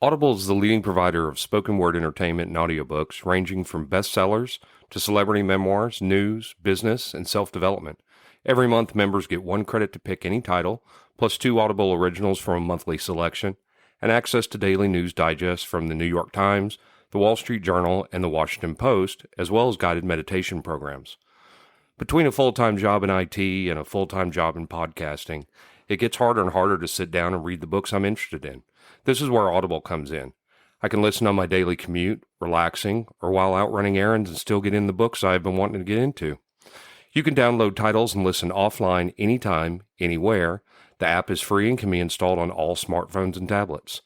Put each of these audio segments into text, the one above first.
Audible is the leading provider of spoken word entertainment and audiobooks, ranging from bestsellers to celebrity memoirs, news, business, and self-development. Every month, members get 1 credit to pick any title, plus 2 Audible originals from a monthly selection, and access to daily news digests from the New York Times, the Wall Street Journal, and the Washington Post, as well as guided meditation programs. Between a full-time job in IT and a full-time job in podcasting, it gets harder and harder to sit down and read the books I'm interested in. This is where Audible comes in. I can listen on my daily commute, relaxing, or while out running errands and still get in the books I've been wanting to get into. You can download titles and listen offline anytime, anywhere. The app is free and can be installed on all smartphones and tablets.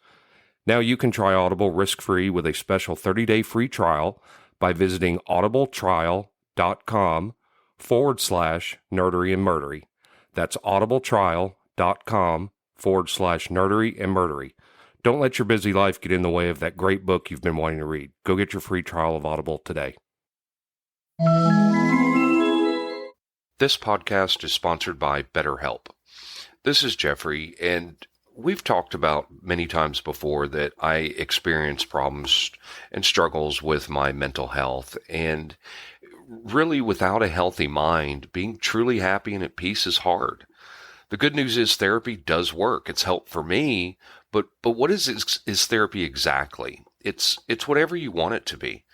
Now you can try Audible risk-free with a special 30-day free trial by visiting audibletrial.com/nerdery and murdery. That's audibletrial.com/nerdery and murdery. Don't let your busy life get in the way of that great book you've been wanting to read. Go get your free trial of Audible today. This podcast is sponsored by BetterHelp. This is Geoffrey, and we've talked about many times before that I experience problems and struggles with my mental health, and really without a healthy mind, being truly happy and at peace is hard. The good news is therapy does work. It's helped for me, but what is therapy exactly? It's whatever you want it to be.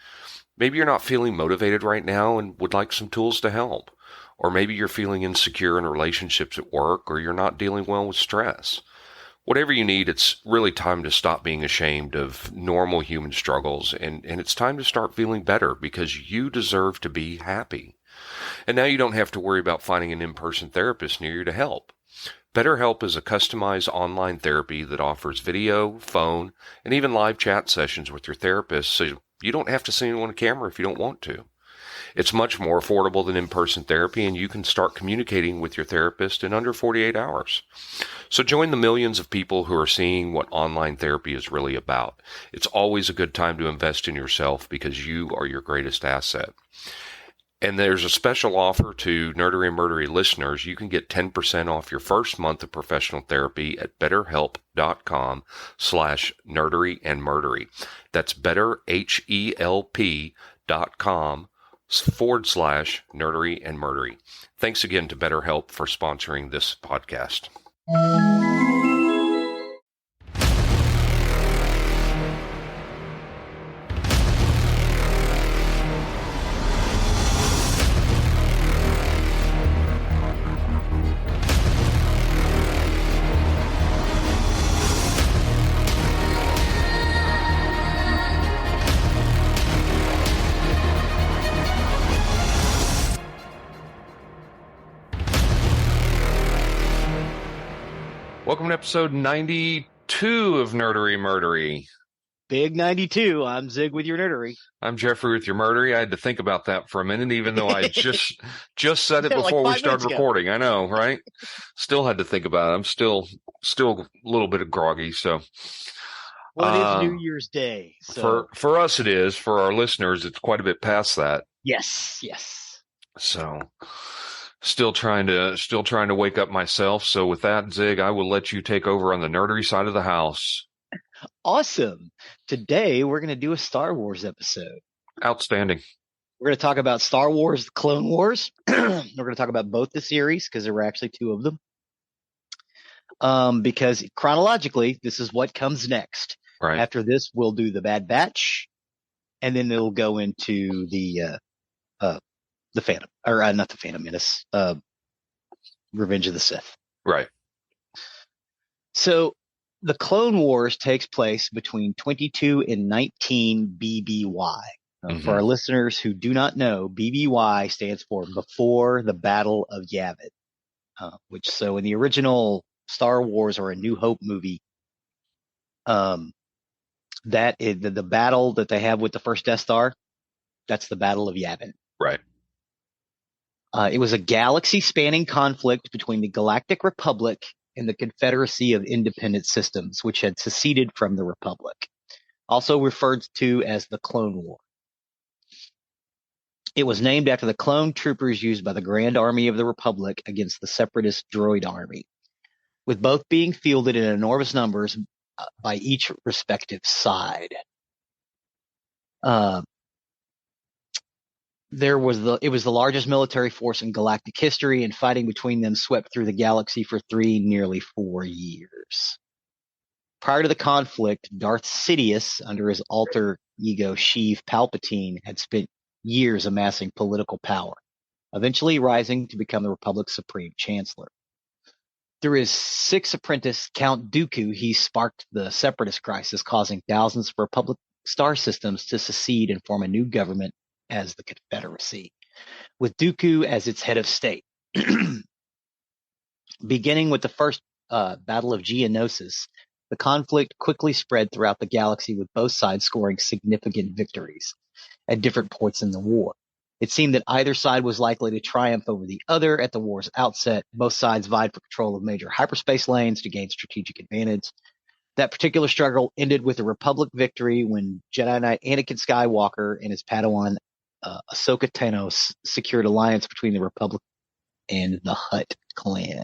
Maybe you're not feeling motivated right now and would like some tools to help. Or maybe you're feeling insecure in relationships at work, or you're not dealing well with stress. Whatever you need, it's really time to stop being ashamed of normal human struggles, and it's time to start feeling better because you deserve to be happy. And now you don't have to worry about finding an in-person therapist near you to help. BetterHelp is a customized online therapy that offers video, phone, and even live chat sessions with your therapist, so you don't have to see anyone on camera if you don't want to. It's much more affordable than in-person therapy, and you can start communicating with your therapist in under 48 hours. So join the millions of people who are seeing what online therapy is really about. It's always a good time to invest in yourself because you are your greatest asset. And there's a special offer to Nerdery and Murdery listeners. You can get 10% off your first month of professional therapy at betterhelp.com/nerdery and murdery. That's betterhelp.com/nerdery and murdery. Thanks again to BetterHelp for sponsoring this podcast. Welcome to episode 92 of Nerdery Murdery. Big 92. I'm Zig with your nerdery. I'm Geoffrey with your murdery. I had to think about that for a minute, even though I just said it before we started recording. I know, right? Still had to think about it. I'm still a little bit groggy. So, well, it is New Year's Day. So. For us, it is. For our listeners, it's quite a bit past that. Yes. So, still trying to wake up myself. So, with that, Zig, I will let you take over on the nerdery side of the house. Awesome. Today, we're going to do a Star Wars episode. Outstanding. We're going to talk about Star Wars, the Clone Wars. We're going to talk about both the series because there were actually 2 of them. Because chronologically, this is what comes next. Right. After this, we'll do the Bad Batch, and then it'll go into the Phantom, or not the Phantom Menace, Revenge of the Sith. Right. So the Clone Wars takes place between 22 and 19 BBY. For our listeners who do not know, BBY stands for Before the Battle of Yavin, which so in the original Star Wars or A New Hope movie, that is the battle that they have with the first Death Star. That's the Battle of Yavin. Right. It was a galaxy-spanning conflict between the Galactic Republic and the Confederacy of Independent Systems, which had seceded from the Republic, also referred to as the Clone War. It was named after the clone troopers used by the Grand Army of the Republic against the Separatist droid army. With both being fielded in enormous numbers, by each respective side. It was the largest military force in galactic history, and fighting between them swept through the galaxy for nearly 4 years. Prior to the conflict, Darth Sidious, under his alter ego Sheev Palpatine, had spent years amassing political power, eventually rising to become the Republic's supreme chancellor. Through his sixth apprentice, Count Dooku, he sparked the separatist crisis, causing thousands of Republic star systems to secede and form a new government as the Confederacy, with Dooku as its head of state. Beginning with the first Battle of Geonosis, the conflict quickly spread throughout the galaxy, with both sides scoring significant victories at different points in the war. It seemed that either side was likely to triumph over the other at the war's outset. Both sides vied for control of major hyperspace lanes to gain strategic advantage. That particular struggle ended with a Republic victory when Jedi Knight Anakin Skywalker and his Padawan Ahsoka Tano secured alliance between the Republic and the Hutt clan.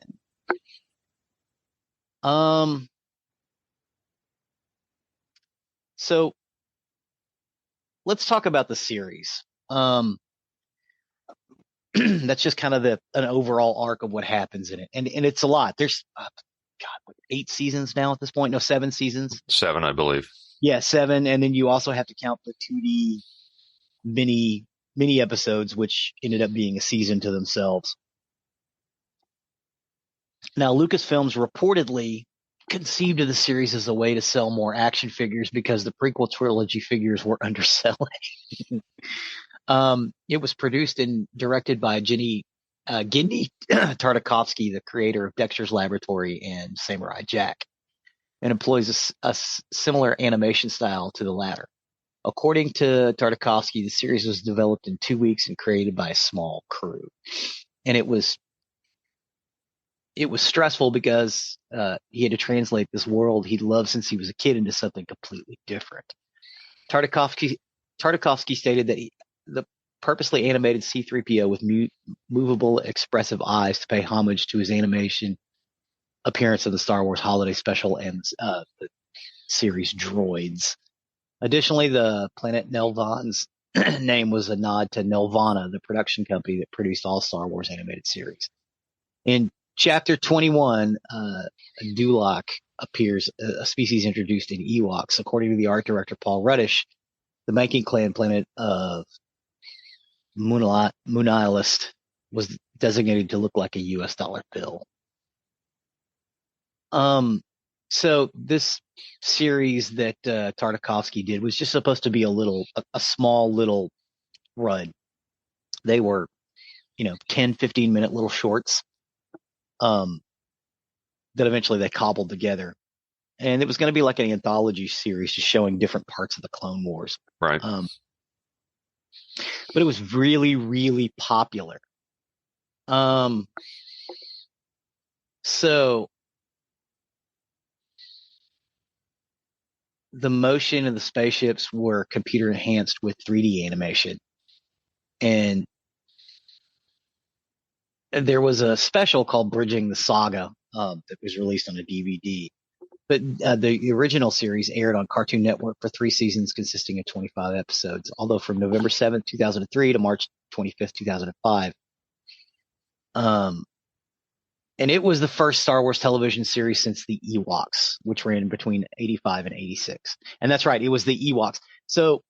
So let's talk about the series. That's just kind of an overall arc of what happens in it. And it's a lot. There's 8 seasons now at this point. No, 7 seasons. 7, I believe. Yeah, 7. And then you also have to count the 2D mini episodes, which ended up being a season to themselves. Now, Lucasfilms reportedly conceived of the series as a way to sell more action figures because the prequel trilogy figures were underselling. It was produced and directed by Genndy Tartakovsky, the creator of Dexter's Laboratory and Samurai Jack, and employs a similar animation style to the latter. According to Tartakovsky, the series was developed in 2 weeks and created by a small crew. And it was stressful because he had to translate this world he'd loved since he was a kid into something completely different. Tartakovsky stated that the purposely animated C-3PO with movable, expressive eyes to pay homage to his animation appearance in the Star Wars Holiday Special and the series droids. Additionally, the planet Nelvan's name was a nod to Nelvana, the production company that produced all Star Wars animated series. In Chapter 21, a Dulak appears, a species introduced in Ewoks. According to the art director Paul Ruddish, the Making Clan planet of Munilist was designated to look like a U.S. dollar bill. So this series that Tartakovsky did was just supposed to be a small little run. They were, 10, 15-minute little shorts that eventually they cobbled together. And it was going to be like an anthology series just showing different parts of the Clone Wars. Right. But it was really, really popular. So the motion of the spaceships were computer enhanced with 3D animation. And there was a special called Bridging the Saga that was released on a DVD. But the original series aired on Cartoon Network for 3 seasons consisting of 25 episodes, although from November 7th, 2003 to March 25th, 2005. And it was the first Star Wars television series since the Ewoks, which ran between 85 and 86. And that's right, it was the Ewoks. So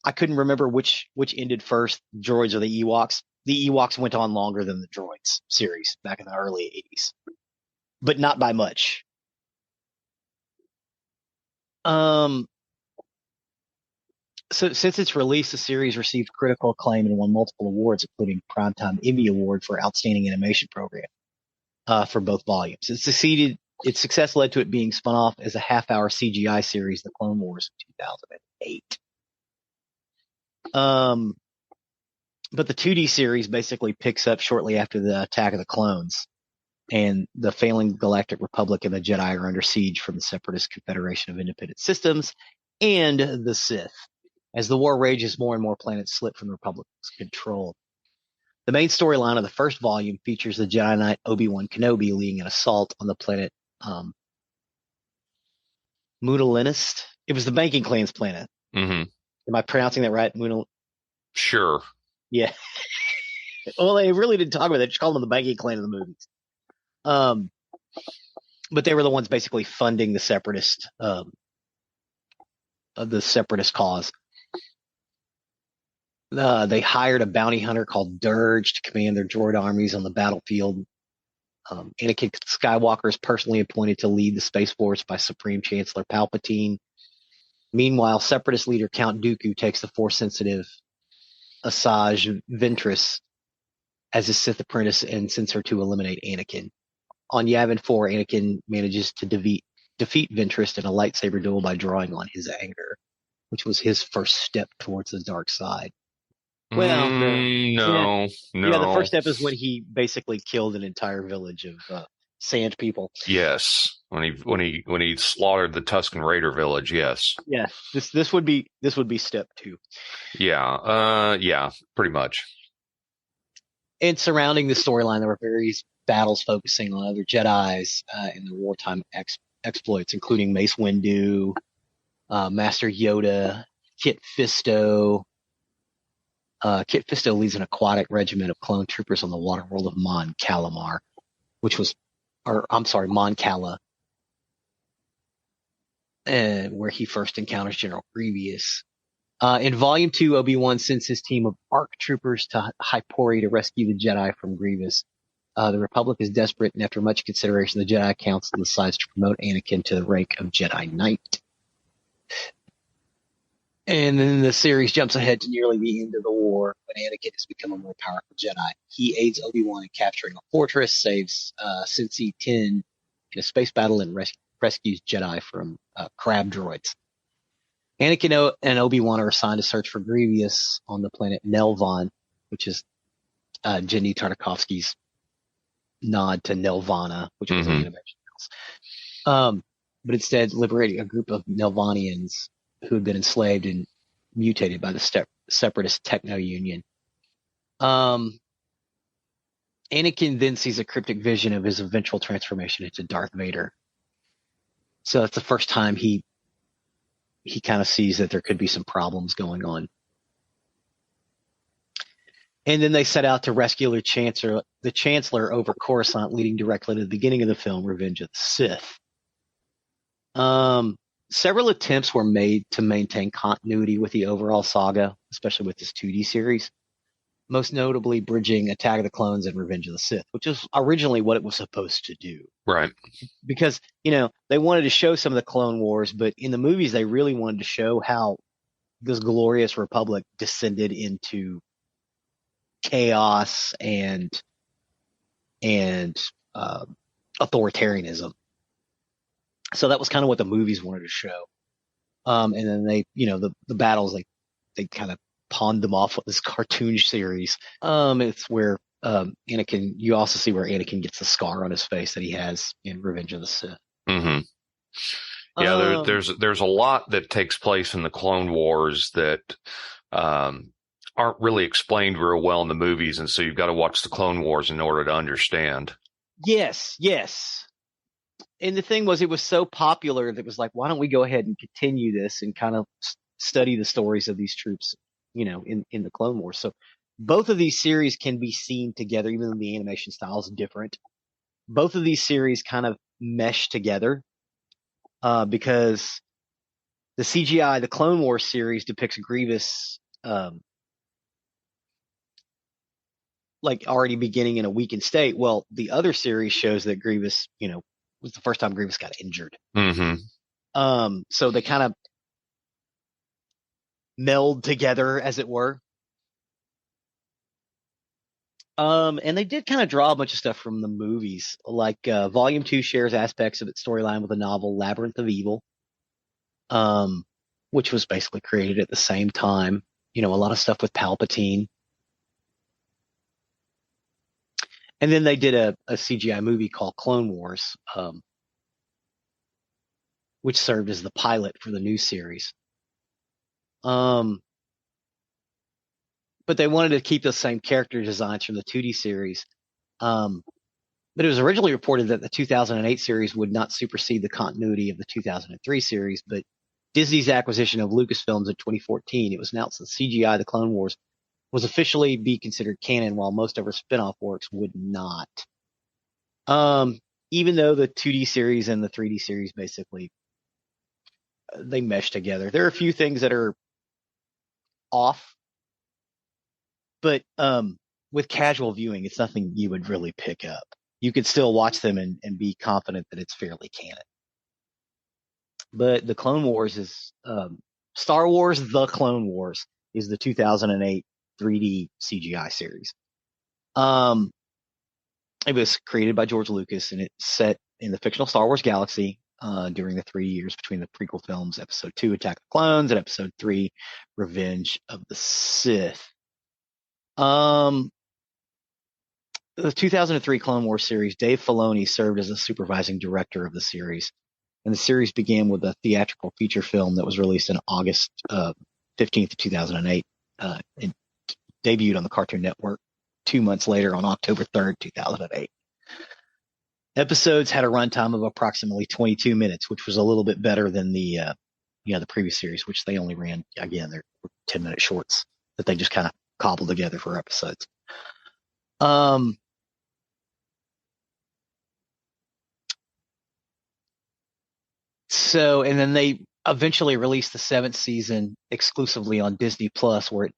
I couldn't remember which ended first, droids or the Ewoks. The Ewoks went on longer than the droids series back in the early 80s, but not by much. So since its release, the series received critical acclaim and won multiple awards, including Primetime Emmy Award for Outstanding Animation Program for both volumes. Its success led to it being spun off as a half-hour CGI series, The Clone Wars, in 2008. But the 2D series basically picks up shortly after the Attack of the Clones, and the failing Galactic Republic and the Jedi are under siege from the Separatist Confederation of Independent Systems and the Sith. As the war rages, more and more planets slip from the Republic's control. The main storyline of the first volume features the Jedi Knight Obi-Wan Kenobi leading an assault on the planet Munalinist. It was the banking clan's planet. Mm-hmm. Am I pronouncing that right? Sure. Yeah. Well, they really didn't talk about it. They just called them the banking clan in the movies. But they were the ones basically funding the separatist cause. They hired a bounty hunter called Dirge to command their droid armies on the battlefield. Anakin Skywalker is personally appointed to lead the Space Force by Supreme Chancellor Palpatine. Meanwhile, Separatist leader Count Dooku takes the Force-sensitive Asajj Ventress as his Sith apprentice and sends her to eliminate Anakin. On Yavin 4, Anakin manages to defeat Ventress in a lightsaber duel by drawing on his anger, which was his first step towards the dark side. Well, no. the first step is when he basically killed an entire village of sand people. Yes, when he slaughtered the Tusken Raider village. Yes. Yeah, this would be step 2. Yeah, pretty much. And surrounding the storyline, there were various battles focusing on other Jedis and their wartime exploits, including Mace Windu, Master Yoda, Kit Fisto. Kit Fisto leads an aquatic regiment of clone troopers on the waterworld of Mon Calamar, Mon Cala, where he first encounters General Grievous. In Volume 2, Obi-Wan sends his team of ARC troopers to Hypori to rescue the Jedi from Grievous. The Republic is desperate, and after much consideration, the Jedi Council decides to promote Anakin to the rank of Jedi Knight. And then the series jumps ahead to nearly the end of the war, when Anakin has become a more powerful Jedi. He aids Obi-Wan in capturing a fortress, saves Sensi Tin in a space battle, and rescues Jedi from crab droids. Anakin and Obi-Wan are assigned to search for Grievous on the planet Nelvon, which is Genndy Tartakovsky's nod to Nelvana, which was an animation house. But instead liberating a group of Nelvanians who had been enslaved and mutated by the separatist Techno-Union. Anakin then sees a cryptic vision of his eventual transformation into Darth Vader. So that's the first time he kind of sees that there could be some problems going on. And then they set out to rescue the Chancellor over Coruscant, leading directly to the beginning of the film, Revenge of the Sith. Several attempts were made to maintain continuity with the overall saga, especially with this 2D series. Most notably bridging Attack of the Clones and Revenge of the Sith, which is originally what it was supposed to do. Right. Because, they wanted to show some of the Clone Wars, but in the movies, they really wanted to show how this glorious Republic descended into chaos and authoritarianism. So that was kind of what the movies wanted to show. And then they, the battles, they kind of pawned them off with this cartoon series. It's where Anakin, you also see where Anakin gets the scar on his face that he has in Revenge of the Sith. Mm-hmm. Yeah, there's a lot that takes place in the Clone Wars that aren't really explained real well in the movies, and so you've got to watch the Clone Wars in order to understand. Yes. And the thing was, it was so popular that it was like, why don't we go ahead and continue this and kind of study the stories of these troops, in the Clone Wars. So both of these series can be seen together, even though the animation style is different. Both of these series kind of mesh together because the CGI, the Clone Wars series depicts Grievous like already beginning in a weakened state. Well, the other series shows that Grievous, was the first time Grievous got injured. Mm-hmm. So they kind of meld together, as it were. And they did kind of draw a bunch of stuff from the movies. Like Volume 2 shares aspects of its storyline with the novel Labyrinth of Evil, which was basically created at the same time. A lot of stuff with Palpatine. And then they did a CGI movie called Clone Wars, which served as the pilot for the new series. But they wanted to keep the same character designs from the 2D series. But it was originally reported that the 2008 series would not supersede the continuity of the 2003 series, but Disney's acquisition of Lucasfilms in 2014, it was announced that CGI The Clone Wars was officially be considered canon, while most of her spin-off works would not. Even though the 2D series and the 3D series basically they mesh together. There are a few things that are off, but with casual viewing, it's nothing you would really pick up. You could still watch them and be confident that it's fairly canon. But the Clone Wars is Star Wars: The Clone Wars is the 2008 3D CGI series. It was created by George Lucas, and it's set in the fictional Star Wars galaxy during the 3 years between the prequel films, Episode 2, Attack of the Clones, and Episode 3, Revenge of the Sith. The 2003 Clone Wars series, Dave Filoni served as the supervising director of the series. And the series began with a theatrical feature film that was released in August 15th, 2008. It debuted on the Cartoon Network 2 months later on October 3rd, 2008. Episodes had a runtime of approximately 22 minutes, which was a little bit better than the previous series, which they only ran, again, they're 10-minute shorts that they just kind of cobbled together for episodes. And then they eventually released the 7th season exclusively on Disney Plus, where it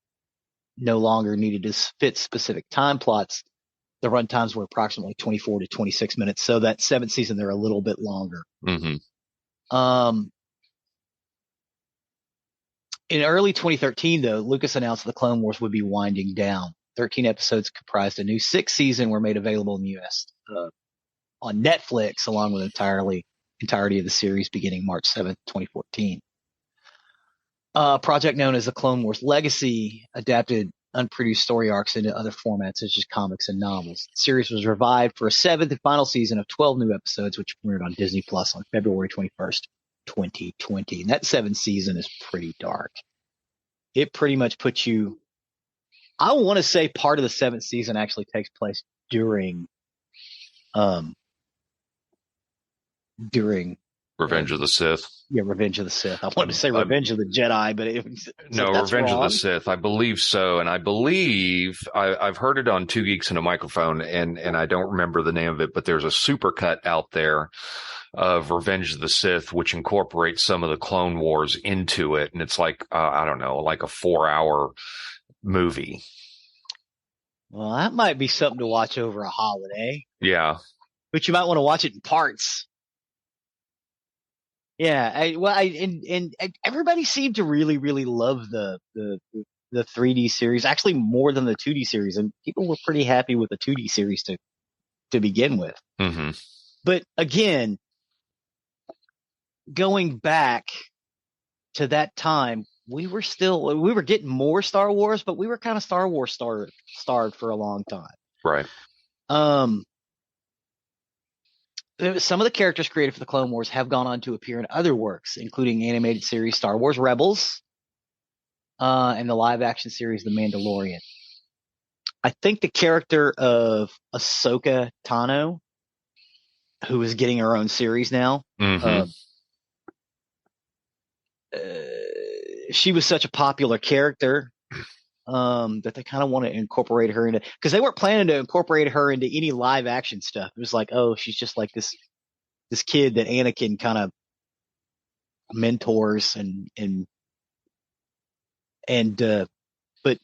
no longer needed to fit specific time plots. The runtimes were approximately 24 to 26 minutes. So that 7th season, they're a little bit longer. Mm-hmm. In early 2013, though, Lucas announced the Clone Wars would be winding down. 13 episodes comprised a new 6th season were made available in the U.S. On Netflix, along with entirety of the series beginning March 7th, 2014. A project known as the Clone Wars Legacy adapted unproduced story arcs into other formats such as comics and novels. The series was revived for a 7th and final season of 12 new episodes, which premiered on Disney Plus on February 21st, 2020. And that 7th season is pretty dark. It pretty much puts you, I want to say part of the 7th season actually takes place during Revenge of the Sith. Yeah, Revenge of the Sith. I wanted to say Revenge of the Jedi, but Revenge wrong. of the Sith. I believe so, and I believe I've heard it on Two Geeks and a Microphone, and I don't remember the name of it, but there's a supercut out there of Revenge of the Sith, which incorporates some of the Clone Wars into it, and it's like I don't know, like a 4-hour movie. Well, that might be something to watch over a holiday. Yeah, but you might want to watch it in parts. Yeah, and everybody seemed to really, really love the 3D series, actually more than the 2D series, and people were pretty happy with the 2D series to begin with. Mm-hmm. But again, going back to that time, we were getting more Star Wars, but we were kind of Star Wars starved for a long time. Right. Some of the characters created for the Clone Wars have gone on to appear in other works, including animated series Star Wars Rebels and the live-action series The Mandalorian. I think the character of Ahsoka Tano, who is getting her own series now, she was such a popular character that they kind of want to incorporate her into, because they weren't planning to incorporate her into any live action stuff. It was like, oh, she's just like this kid that Anakin kind of mentors but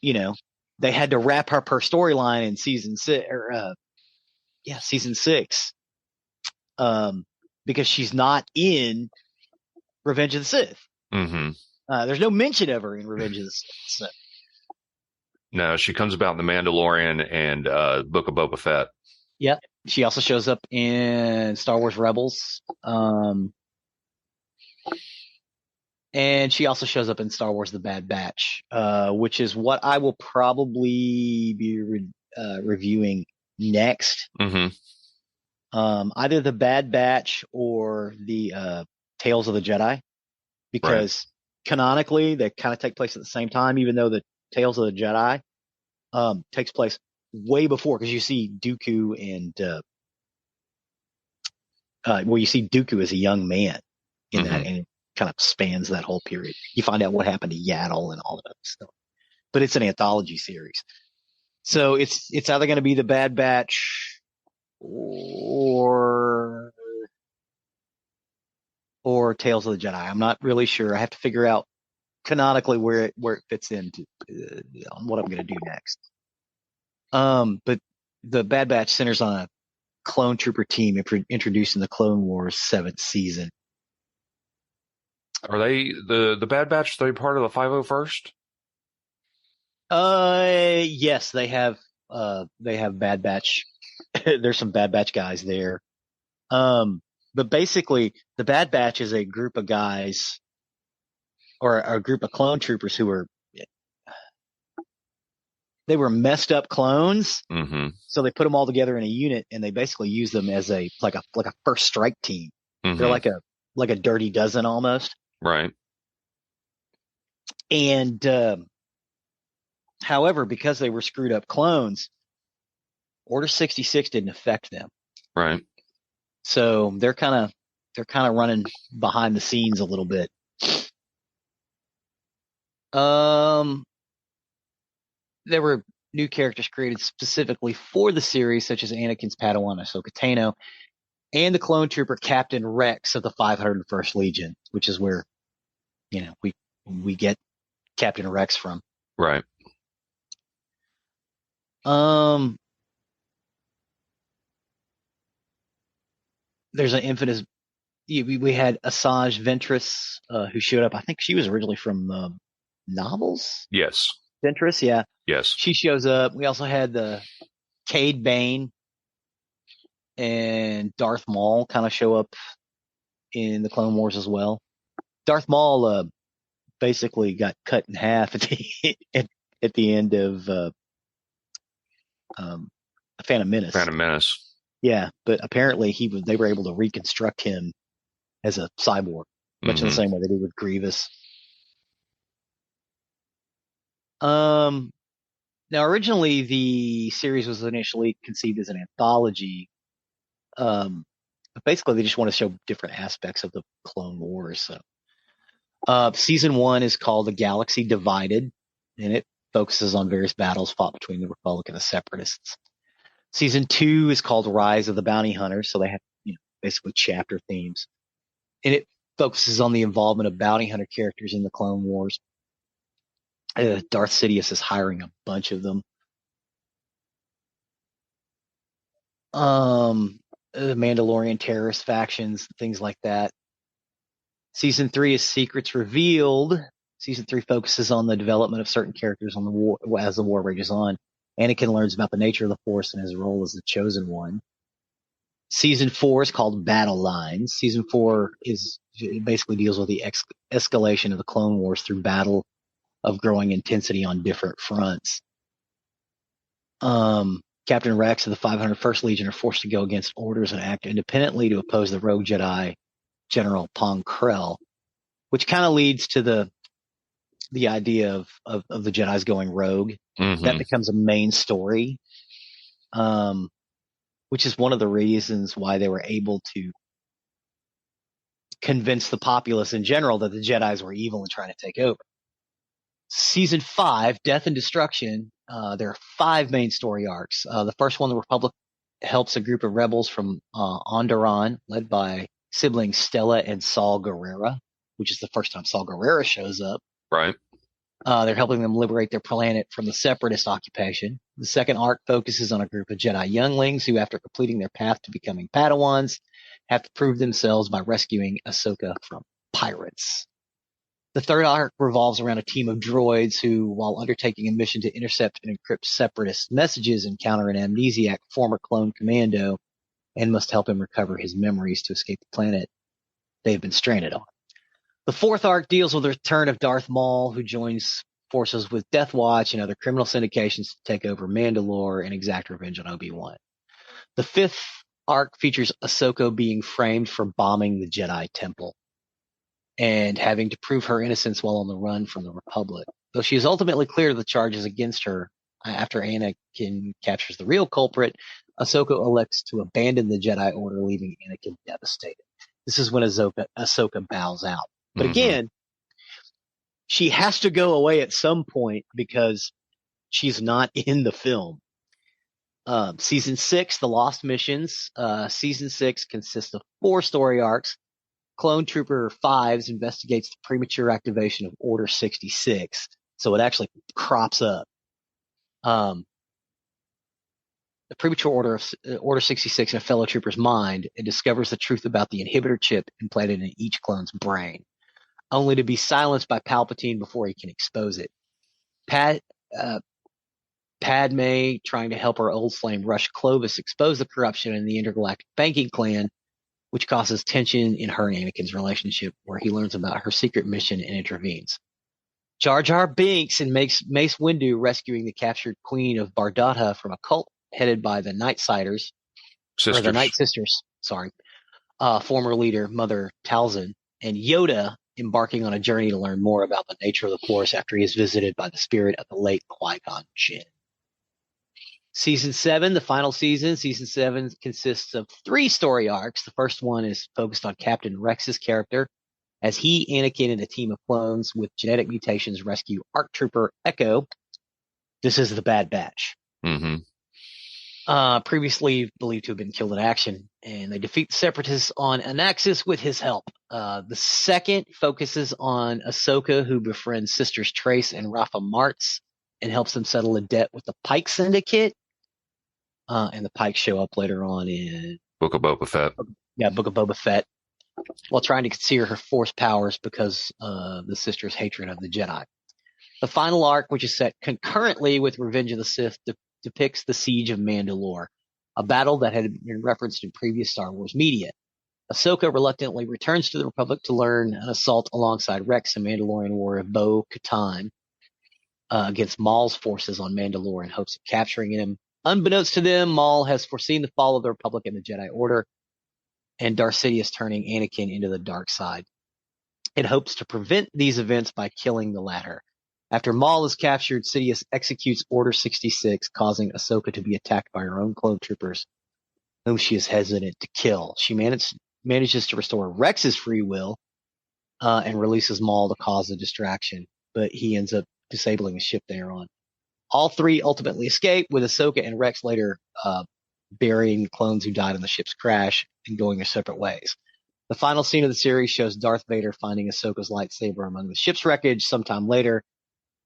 they had to wrap up her storyline in season 6 because she's not in Revenge of the Sith. Mm-hmm. There's no mention of her in Revenge of the Sith. So. No, she comes about in The Mandalorian and Book of Boba Fett. Yep. She also shows up in Star Wars Rebels. And she also shows up in Star Wars The Bad Batch, which is what I will probably be reviewing next. Mm-hmm. Either The Bad Batch or the Tales of the Jedi, because canonically they kind of take place at the same time, even though the Tales of the Jedi takes place way before, because you see Dooku and well, you see Dooku as a young man in that, Mm-hmm. and it kind of spans that whole period. You find out what happened to Yaddle and all of that stuff. But it's an anthology series. So it's either going to be the Bad Batch or Tales of the Jedi. I'm not really sure. I have to figure out canonically where it fits into what I'm going to do next. But the Bad Batch centers on a clone trooper team introduced in the Clone Wars 7th season. Are they the Bad Batch? Are they part of the 501st? Yes, they have Bad Batch. There's some Bad Batch guys there. But basically the Bad Batch is a group of guys or a group of clone troopers who were messed up clones. Mm-hmm. So they put them all together in a unit and they basically use them as a first strike team. Mm-hmm. They're like a Dirty Dozen almost. Right. And, however, because they were screwed up clones, Order 66 didn't affect them. Right. So they're kind of running behind the scenes a little bit. There were new characters created specifically for the series, such as Anakin's Padawan Ahsoka Tano, and the clone trooper Captain Rex of the 501st Legion, which is where, we get Captain Rex from. Right. There's an infamous. We had Asajj Ventress, who showed up. I think she was originally from novels. Yes. Ventress, yeah. Yes. She shows up. We also had the Cade Bane and Darth Maul kind of show up in the Clone Wars as well. Darth Maul basically got cut in half at the end of Phantom Menace. Phantom Menace. Yeah, but apparently they were able to reconstruct him as a cyborg, much in the same way they did with Grievous. Now, originally the series was initially conceived as an anthology, but basically they just want to show different aspects of the Clone Wars. So, season 1 is called The Galaxy Divided, and it focuses on various battles fought between the Republic and the Separatists. Season 2 is called Rise of the Bounty Hunters, so they have basically chapter themes, and it focuses on the involvement of bounty hunter characters in the Clone Wars. Darth Sidious is hiring a bunch of them. The Mandalorian terrorist factions, things like that. Season 3 is Secrets Revealed. Season 3 focuses on the development of certain characters on the war as the war rages on. Anakin learns about the nature of the Force and his role as the Chosen One. Season 4 is called Battle Lines. Season 4 basically deals with the escalation of the Clone Wars through battle of growing intensity on different fronts. Captain Rex of the 501st Legion are forced to go against orders and act independently to oppose the rogue Jedi General Pong Krell, which kind of leads to the idea of the Jedis going rogue. Mm-hmm. That becomes a main story, which is one of the reasons why they were able to convince the populace in general that the Jedis were evil and trying to take over. Season 5, Death and Destruction, there are 5 main story arcs. The first one, the Republic helps a group of rebels from Onderon, led by siblings Stella and Saul Gerrera, which is the first time Saul Gerrera shows up. Right. They're helping them liberate their planet from the Separatist occupation. The second arc focuses on a group of Jedi younglings who, after completing their path to becoming Padawans, have to prove themselves by rescuing Ahsoka from pirates. The third arc revolves around a team of droids who, while undertaking a mission to intercept and encrypt Separatist messages, encounter an amnesiac former clone commando and must help him recover his memories to escape the planet they've been stranded on. The fourth arc deals with the return of Darth Maul, who joins forces with Death Watch and other criminal syndications to take over Mandalore and exact revenge on Obi-Wan. The fifth arc features Ahsoka being framed for bombing the Jedi Temple and having to prove her innocence while on the run from the Republic. Though she is ultimately cleared of the charges against her after Anakin captures the real culprit, Ahsoka elects to abandon the Jedi Order, leaving Anakin devastated. This is when Ahsoka bows out. But again, she has to go away at some point because she's not in the film. Season 6, The Lost Missions. Season 6 consists of 4 story arcs. Clone Trooper 5s investigates the premature activation of Order 66. So it actually crops up. The premature Order 66 in a fellow trooper's mind and discovers the truth about the inhibitor chip implanted in each clone's brain, only to be silenced by Palpatine before he can expose it. Padme, trying to help her old flame Rush Clovis expose the corruption in the intergalactic banking clan, which causes tension in her and Anakin's relationship, where he learns about her secret mission and intervenes. Jar Jar Binks and Mace Windu rescuing the captured Queen of Bardotta from a cult headed by the Night Sisters, former leader Mother Talzin, and Yoda embarking on a journey to learn more about the nature of the Force after he is visited by the spirit of the late Qui-Gon Jinn. Season 7, the final season. Season 7 consists of 3 story arcs. The first one is focused on Captain Rex's character, as he, Anakin, and a team of clones with genetic mutations rescue ARC Trooper Echo. This is the Bad Batch. Previously believed to have been killed in action, and they defeat the Separatists on Anaxis with his help. The second focuses on Ahsoka, who befriends Sisters Trace and Rafa Martz and helps them settle a debt with the Pike Syndicate. And the Pikes show up later on in Book of Boba Fett. Yeah, Book of Boba Fett, while trying to conceal her Force powers because of the Sisters' hatred of the Jedi. The final arc, which is set concurrently with Revenge of the Sith, depicts the Siege of Mandalore, a battle that had been referenced in previous Star Wars media. Ahsoka reluctantly returns to the Republic to learn an assault alongside Rex and Mandalorian warrior Bo-Katan against Maul's forces on Mandalore in hopes of capturing him. Unbeknownst to them, Maul has foreseen the fall of the Republic and the Jedi Order, and Darth Sidious turning Anakin into the dark side. It hopes to prevent these events by killing the latter. After Maul is captured, Sidious executes Order 66, causing Ahsoka to be attacked by her own clone troopers, whom she is hesitant to kill. She manages to restore Rex's free will and releases Maul to cause a distraction, but he ends up disabling the ship they are on. All 3 ultimately escape, with Ahsoka and Rex later burying clones who died in the ship's crash and going their separate ways. The final scene of the series shows Darth Vader finding Ahsoka's lightsaber among the ship's wreckage sometime later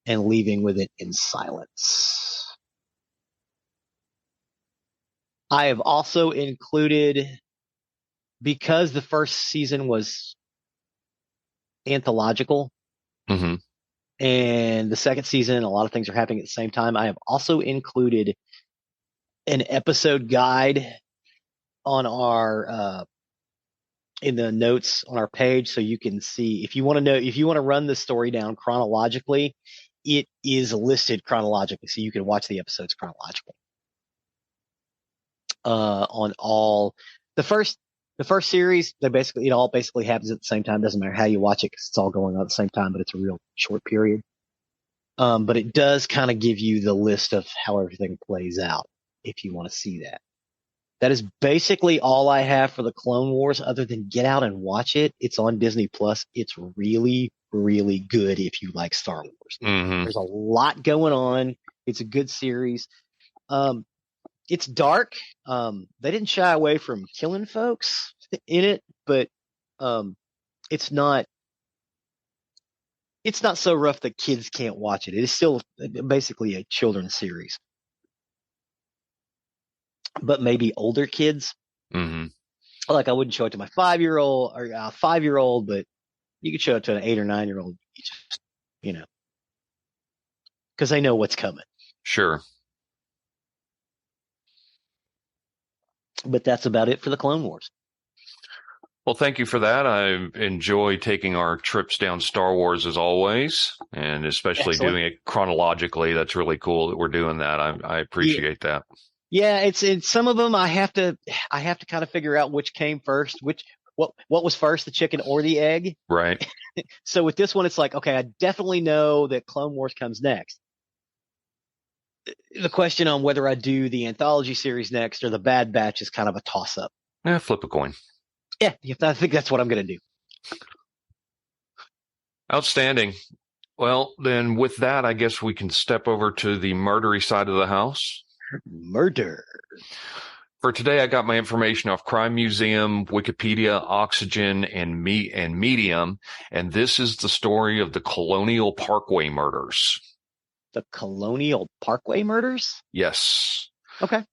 and leaving with it in silence. I have also included, because the first season was anthological, and the second season, a lot of things are happening at the same time, I have also included an episode guide on our in the notes on our page, so you can see if you want to run the story down chronologically. It is listed chronologically, so you can watch the episodes chronologically. On all the first series, it all basically happens at the same time. Doesn't matter how you watch it because it's all going on at the same time, but it's a real short period. But it does kind of give you the list of how everything plays out if you want to see that. That is basically all I have for the Clone Wars, other than get out and watch it. It's on Disney Plus. It's really, really good if you like Star Wars. There's a lot going on. It's a good series. It's dark. They didn't shy away from killing folks in it, but it's not so rough that kids can't watch it. It is still basically a children's series. But maybe older kids. Like, I wouldn't show it to my 5-year-old or 5-year-old, but you could show it to an 8 or 9-year-old, because they know what's coming. Sure. But that's about it for the Clone Wars. Well, thank you for that. I enjoy taking our trips down Star Wars as always, and especially doing it chronologically. That's really cool that we're doing that. I appreciate that. Yeah, it's some of them I have to kind of figure out which came first, what was first, the chicken or the egg. Right. So with this one, it's like, okay, I definitely know that Clone Wars comes next. the question on whether I do the anthology series next or the Bad Batch is kind of a toss up. Flip a coin. Yeah, I think that's what I'm going to do. Outstanding. Well, then with that, I guess we can step over to the murdery side of the house. Murder. For today, I got my information off Crime Museum, Wikipedia, Oxygen, and Medium, and this is the story of the Colonial Parkway Murders. The Colonial Parkway Murders? Yes. Okay.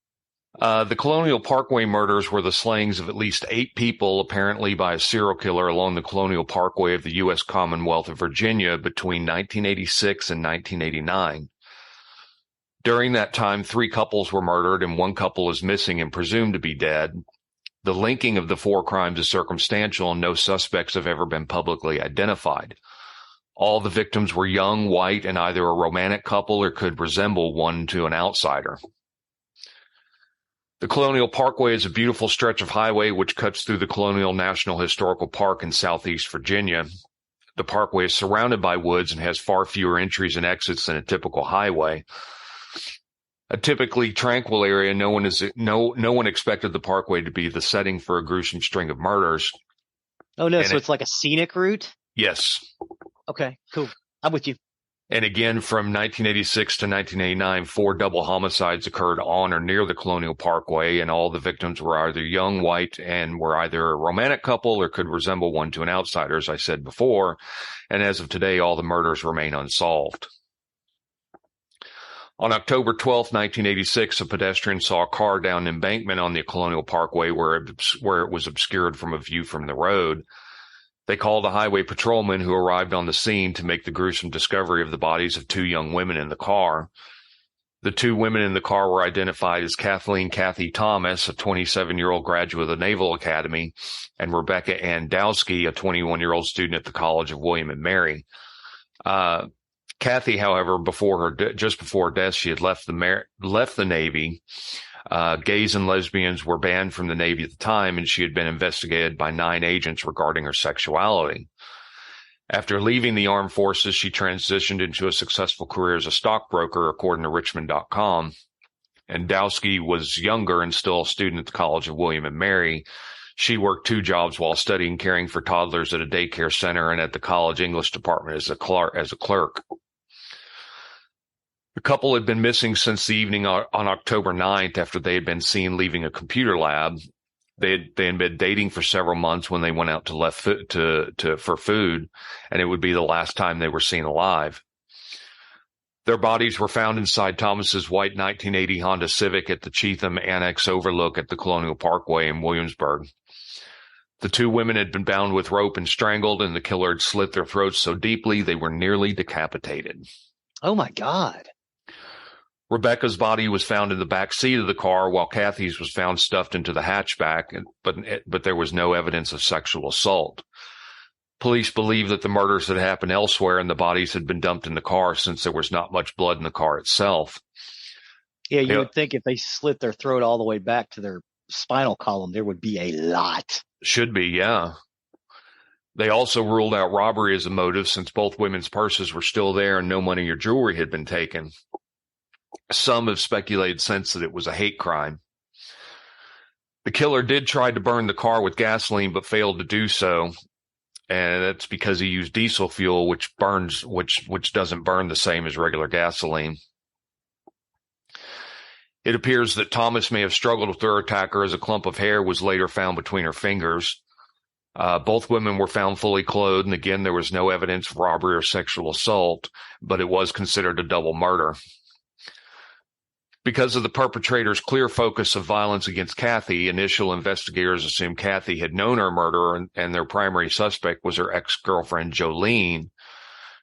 The Colonial Parkway Murders were the slayings of at least 8 people, apparently by a serial killer along the Colonial Parkway of the U.S. Commonwealth of Virginia between 1986 and 1989. During that time, 3 couples were murdered and 1 couple is missing and presumed to be dead. The linking of the 4 crimes is circumstantial and no suspects have ever been publicly identified. All the victims were young, white, and either a romantic couple or could resemble one to an outsider. The Colonial Parkway is a beautiful stretch of highway which cuts through the Colonial National Historical Park in southeast Virginia. The parkway is surrounded by woods and has far fewer entries and exits than a typical highway. A typically tranquil area, no one expected the parkway to be the setting for a gruesome string of murders. Oh no, so it's like a scenic route? Yes. Okay, cool. I'm with you. And again, from 1986 to 1989, 4 double homicides occurred on or near the Colonial Parkway, and all the victims were either young, white, and were either a romantic couple or could resemble one to an outsider, as I said before. And as of today, all the murders remain unsolved. On October 12, 1986, a pedestrian saw a car down an embankment on the Colonial Parkway where it was obscured from a view from the road. They called a highway patrolman who arrived on the scene to make the gruesome discovery of the bodies of 2 young women in the car. The 2 women in the car were identified as Kathleen Kathy Thomas, a 27-year-old graduate of the Naval Academy, and Rebecca Ann Dowski, a 21-year-old student at the College of William and Mary. Kathy, however, just before her death, she had left the Navy. Gays and lesbians were banned from the Navy at the time, and she had been investigated by 9 agents regarding her sexuality. After leaving the armed forces, she transitioned into a successful career as a stockbroker, according to Richmond.com. And Dowski was younger and still a student at the College of William and Mary. She worked 2 jobs while studying, caring for toddlers at a daycare center and at the college English department as a clerk. The couple had been missing since the evening on October 9th after they had been seen leaving a computer lab. They had been dating for several months when they went out for food, and it would be the last time they were seen alive. Their bodies were found inside Thomas's white 1980 Honda Civic at the Cheatham Annex overlook at the Colonial Parkway in Williamsburg. The 2 women had been bound with rope and strangled, and the killer had slit their throats so deeply they were nearly decapitated. Oh my God. Rebecca's body was found in the back seat of the car, while Kathy's was found stuffed into the hatchback, but there was no evidence of sexual assault. Police believe that the murders had happened elsewhere and the bodies had been dumped in the car since there was not much blood in the car itself. Yeah, you would think if they slit their throat all the way back to their spinal column, there would be a lot. Should be, yeah. They also ruled out robbery as a motive since both women's purses were still there and no money or jewelry had been taken. Some have speculated since that it was a hate crime. The killer did try to burn the car with gasoline but failed to do so, and that's because he used diesel fuel, which doesn't burn the same as regular gasoline. It appears that Thomas may have struggled with her attacker as a clump of hair was later found between her fingers. Both women were found fully clothed, and again, there was no evidence of robbery or sexual assault, but it was considered a double murder. Because of the perpetrator's clear focus of violence against Kathy, initial investigators assumed Kathy had known her murderer, and their primary suspect was her ex-girlfriend, Jolene.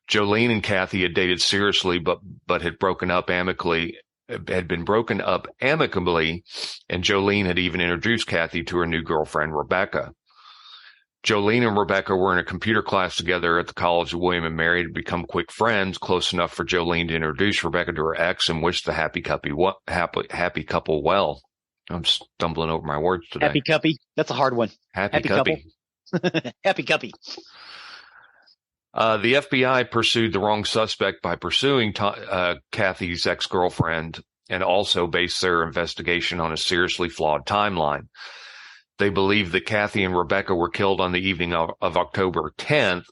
Jolene and Kathy had dated seriously, but had been broken up amicably, and Jolene had even introduced Kathy to her new girlfriend, Rebecca. Jolene and Rebecca were in a computer class together at the College of William and Mary to become quick friends, close enough for Jolene to introduce Rebecca to her ex and wish the happy couple well. I'm stumbling over my words today. Happy cuppy. That's a hard one. Happy cuppy. Happy cuppy. The FBI pursued the wrong suspect by pursuing Kathy's ex-girlfriend and also based their investigation on a seriously flawed timeline. They believed that Kathy and Rebecca were killed on the evening of October 10th,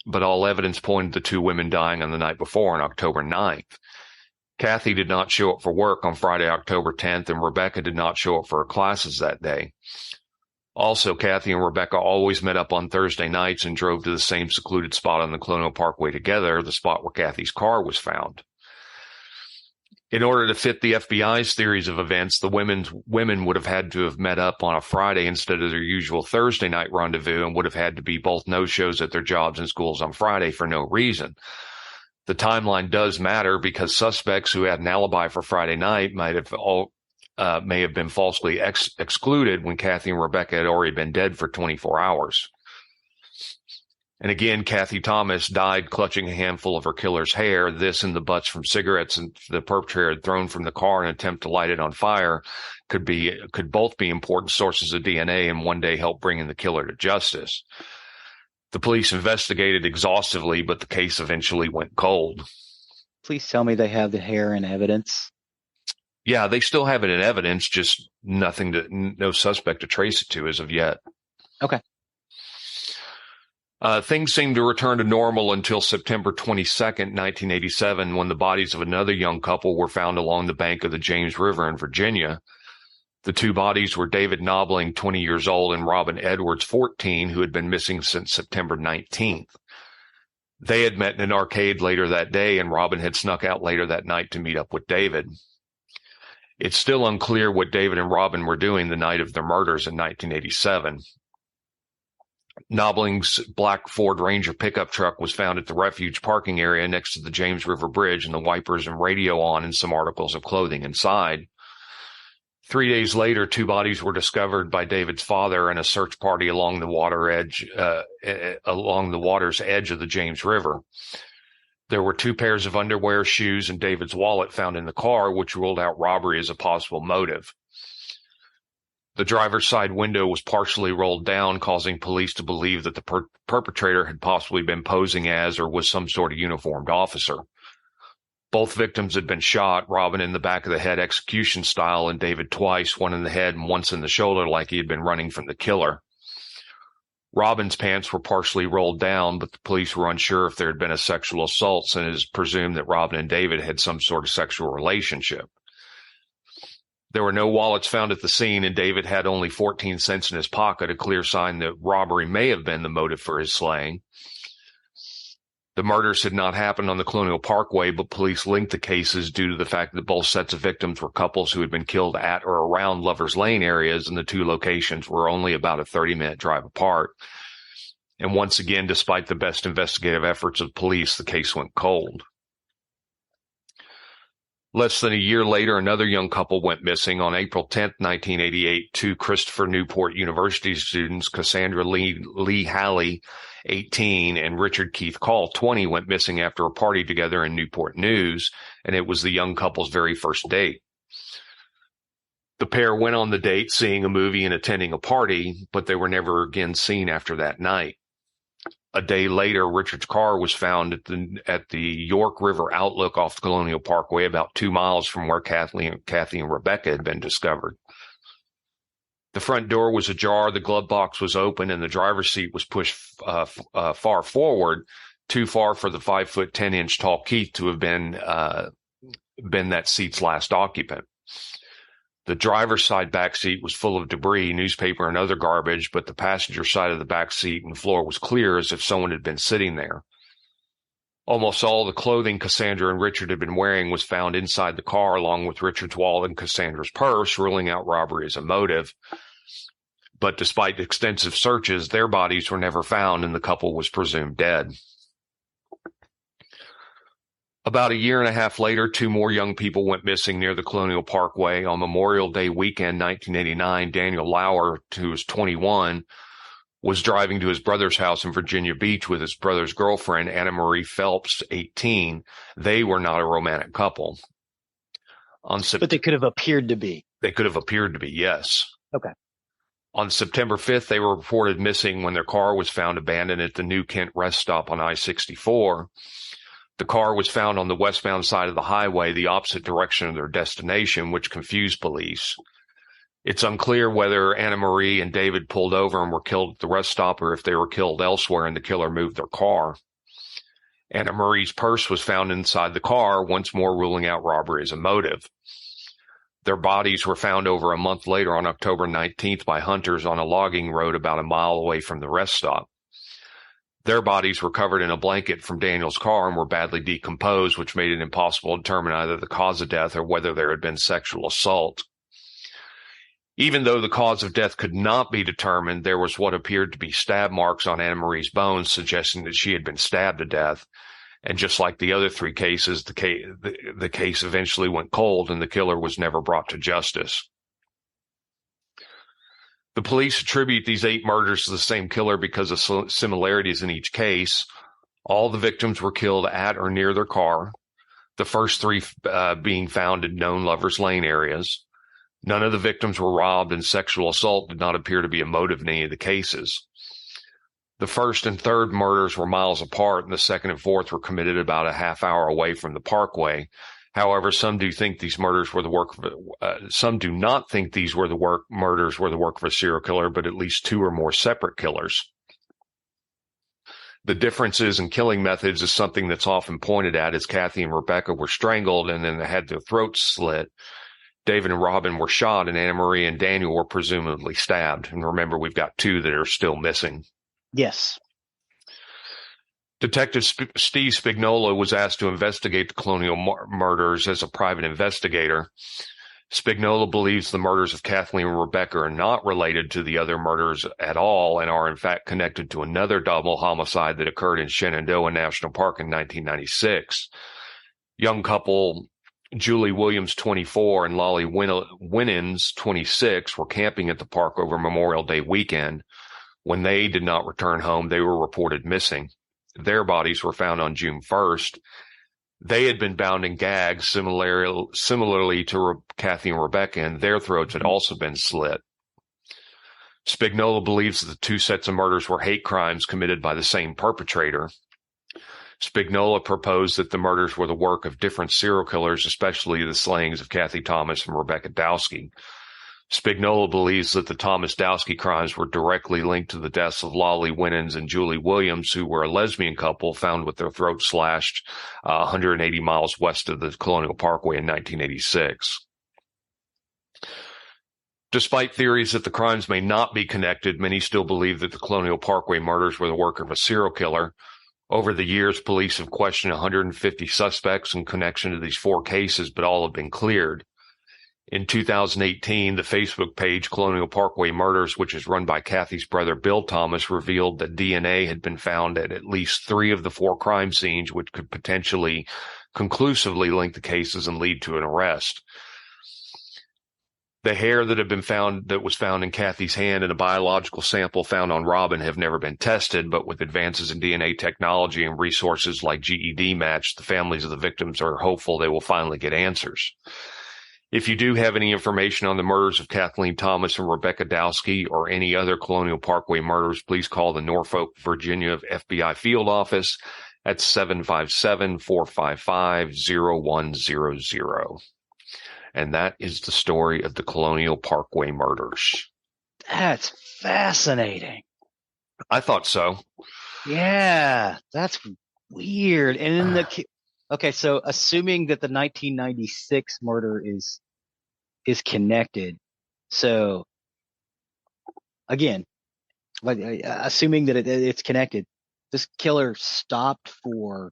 but all evidence pointed to two women dying on the night before on October 9th. Kathy did not show up for work on Friday, October 10th, and Rebecca did not show up for her classes that day. Also, Kathy and Rebecca always met up on Thursday nights and drove to the same secluded spot on the Colonial Parkway together, the spot where Kathy's car was found. In order to fit the FBI's theories of events, the women would have had to have met up on a Friday instead of their usual Thursday night rendezvous and would have had to be both no-shows at their jobs and schools on Friday for no reason. The timeline does matter because suspects who had an alibi for Friday night may have been falsely excluded when Kathy and Rebecca had already been dead for 24 hours. And again, Kathy Thomas died clutching a handful of her killer's hair. This and the butts from cigarettes and the perpetrator had thrown from the car in an attempt to light it on fire could both be important sources of DNA and one day help bring in the killer to justice. The police investigated exhaustively, but the case eventually went cold. Please tell me they have the hair in evidence. Yeah, they still have it in evidence, just no suspect to trace it to as of yet. Okay. Things seemed to return to normal until September 22nd, 1987, when the bodies of another young couple were found along the bank of the James River in Virginia. The two bodies were David Knobling, 20 years old, and Robin Edwards, 14, who had been missing since September 19th. They had met in an arcade later that day, and Robin had snuck out later that night to meet up with David. It's still unclear what David and Robin were doing the night of their murders in 1987. Knobling's black Ford Ranger pickup truck was found at the refuge parking area next to the James River Bridge, and the wipers and radio on and some articles of clothing inside. 3 days later, two bodies were discovered by David's father and a search party along the water's edge of the James River. There were two pairs of underwear, shoes, and David's wallet found in the car, which ruled out robbery as a possible motive. The driver's side window was partially rolled down, causing police to believe that the perpetrator had possibly been posing as or was some sort of uniformed officer. Both victims had been shot, Robin in the back of the head execution style, and David twice, one in the head and once in the shoulder, like he had been running from the killer. Robin's pants were partially rolled down, but the police were unsure if there had been a sexual assault, and it is presumed that Robin and David had some sort of sexual relationship. There were no wallets found at the scene, and David had only 14 cents in his pocket, a clear sign that robbery may have been the motive for his slaying. The murders had not happened on the Colonial Parkway, but police linked the cases due to the fact that both sets of victims were couples who had been killed at or around Lover's Lane areas, and the two locations were only about a 30-minute drive apart. And once again, despite the best investigative efforts of police, the case went cold. Less than a year later, another young couple went missing. On April 10th, 1988, two Christopher Newport University students, Cassandra Lee Halley, 18, and Richard Keith Call, 20, went missing after a party together in Newport News, and it was the young couple's very first date. The pair went on the date, seeing a movie and attending a party, but they were never again seen after that night. A day later, Richard's car was found at the York River Outlook off the Colonial Parkway, about 2 miles from where Kathy and Rebecca had been discovered. The front door was ajar, the glove box was open, and the driver's seat was pushed far forward, too far for the 5'10" tall Keith to have been that seat's last occupant. The driver's side back seat was full of debris, newspaper, and other garbage, but the passenger side of the back seat and floor was clear as if someone had been sitting there. Almost all the clothing Cassandra and Richard had been wearing was found inside the car, along with Richard's wallet and Cassandra's purse, ruling out robbery as a motive. But despite extensive searches, their bodies were never found, and the couple was presumed dead. About a year and a half later, two more young people went missing near the Colonial Parkway. On Memorial Day weekend, 1989, Daniel Lauer, who was 21, was driving to his brother's house in Virginia Beach with his brother's girlfriend, Anna Marie Phelps, 18. They were not a romantic couple. But they could have appeared to be. They could have appeared to be, yes. Okay. On September 5th, they were reported missing when their car was found abandoned at the New Kent rest stop on I-64. The car was found on the westbound side of the highway, the opposite direction of their destination, which confused police. It's unclear whether Anna Marie and David pulled over and were killed at the rest stop or if they were killed elsewhere and the killer moved their car. Anna Marie's purse was found inside the car, once more ruling out robbery as a motive. Their bodies were found over a month later on October 19th by hunters on a logging road about a mile away from the rest stop. Their bodies were covered in a blanket from Daniel's car and were badly decomposed, which made it impossible to determine either the cause of death or whether there had been sexual assault. Even though the cause of death could not be determined, there was what appeared to be stab marks on Anna Marie's bones, suggesting that she had been stabbed to death. And just like the other three cases, the case eventually went cold and the killer was never brought to justice. The police attribute these 8 murders to the same killer because of similarities in each case. All the victims were killed at or near their car, the first 3 being found in known Lovers Lane areas. None of the victims were robbed, and sexual assault did not appear to be a motive in any of the cases. The first and third murders were miles apart, and the second and fourth were committed about a half hour away from the parkway. However, some do think these murders were the work of, some do not think these were murders were the work of a serial killer, but at least 2 or more separate killers. The differences in killing methods is something that's often pointed at, as Kathy and Rebecca were strangled and then they had their throats slit. David and Robin were shot, and Anna Marie and Daniel were presumably stabbed. And remember, we've got 2 that are still missing. Yes. Detective Steve Spignola was asked to investigate the Colonial murders as a private investigator. Spignola believes the murders of Kathleen and Rebecca are not related to the other murders at all and are in fact connected to another double homicide that occurred in Shenandoah National Park in 1996. Young couple Julie Williams, 24, and Lolly Winans, 26, were camping at the park over Memorial Day weekend. When they did not return home, they were reported missing. Their bodies were found on June 1st. They had been bound and gagged similarly to Kathy and Rebecca, and their throats had also been slit. Spignola believes that the 2 sets of murders were hate crimes committed by the same perpetrator. Spignola proposed that the murders were the work of different serial killers, especially the slayings of Kathy Thomas and Rebecca Dowski. Spignola believes that the Thomas Dowski crimes were directly linked to the deaths of Lolly Winans and Julie Williams, who were a lesbian couple found with their throats slashed 180 miles west of the Colonial Parkway in 1986. Despite theories that the crimes may not be connected, many still believe that the Colonial Parkway murders were the work of a serial killer. Over the years, police have questioned 150 suspects in connection to these 4 cases, but all have been cleared. In 2018, the Facebook page Colonial Parkway Murders, which is run by Kathy's brother Bill Thomas, revealed that DNA had been found at least 3 of the 4 crime scenes, which could potentially conclusively link the cases and lead to an arrest. The hair that was found in Kathy's hand and a biological sample found on Robin have never been tested, but with advances in DNA technology and resources like GED Match, the families of the victims are hopeful they will finally get answers. If you do have any information on the murders of Kathleen Thomas and Rebecca Dowski or any other Colonial Parkway murders, please call the Norfolk, Virginia FBI field office at 757-455-0100. And that is the story of the Colonial Parkway murders. That's fascinating. I thought so. Yeah, that's weird. And in okay, so assuming that the 1996 murder is connected, so again, assuming that it's connected, this killer stopped for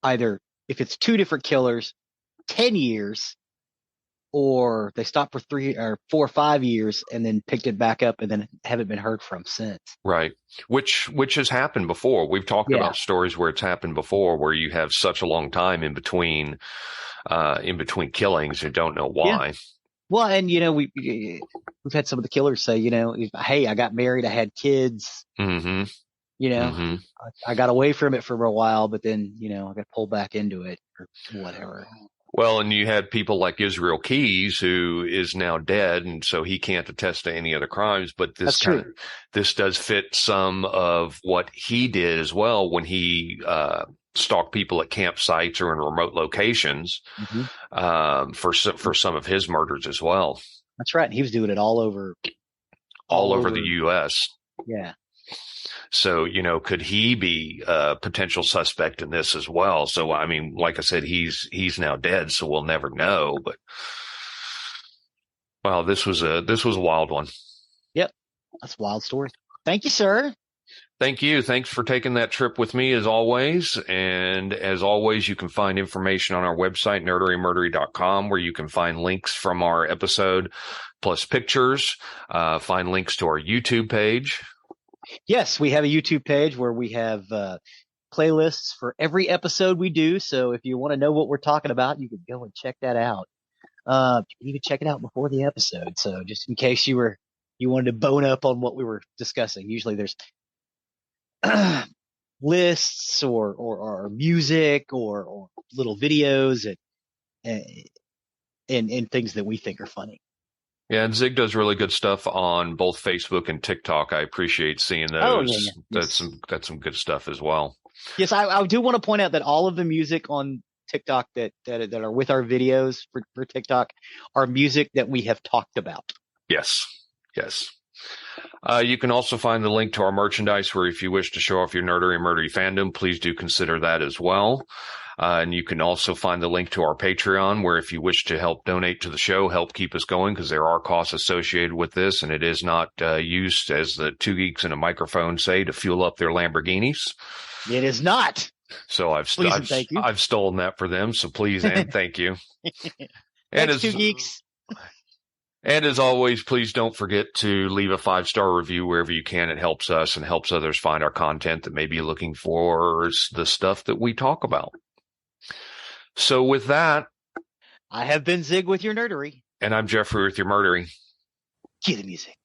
either, if it's 2 different killers, 10 years, or they stopped for 3 or 4 or 5 years and then picked it back up and then haven't been heard from since. Right. Which has happened before. We've talked about stories where it's happened before, where you have such a long time in between killings and don't know why. Yeah. Well, and we've had some of the killers say, hey, I got married, I had kids. Mm-hmm. I got away from it for a while, but then, I got pulled back into it or whatever. Well, and you had people like Israel Keys, who is now dead, and so he can't attest to any other crimes. But That's true. this does fit some of what he did as well when he stalked people at campsites or in remote locations for some of his murders as well. That's right. He was doing it all over The U.S. Yeah. So, could he be a potential suspect in this as well? So, I mean, like I said, he's now dead, so we'll never know. But wow, this was a wild one. Yep, that's a wild story. Thank you, sir. Thank you. Thanks for taking that trip with me as always. And as always, you can find information on our website, nerderymurdery.com, where you can find links from our episode plus pictures, find links to our YouTube page. Yes, we have a YouTube page where we have playlists for every episode we do. So if you want to know what we're talking about, you can go and check that out. You can even check it out before the episode. So just in case you wanted to bone up on what we were discussing, usually there's lists or music or little videos and things that we think are funny. Yeah, and Zig does really good stuff on both Facebook and TikTok. I appreciate seeing those. Oh, yeah. That's some good stuff as well. Yes, I do want to point out that all of the music on TikTok that are with our videos for TikTok are music that we have talked about. Yes. You can also find the link to our merchandise, where if you wish to show off your nerdery and murdery fandom, please do consider that as well. And you can also find the link to our Patreon, where if you wish to help donate to the show, help keep us going, because there are costs associated with this, and it is not used, as the two geeks and a microphone say, to fuel up their Lamborghinis. It is not. So I've stolen that for them. So please and thank you. Thanks, two geeks. And as always, please don't forget to leave a 5-star review wherever you can. It helps us and helps others find our content that may be looking for the stuff that we talk about. So with that, I have been Zig with your nerdery. And I'm Geoffrey with your murdery. Cue the music.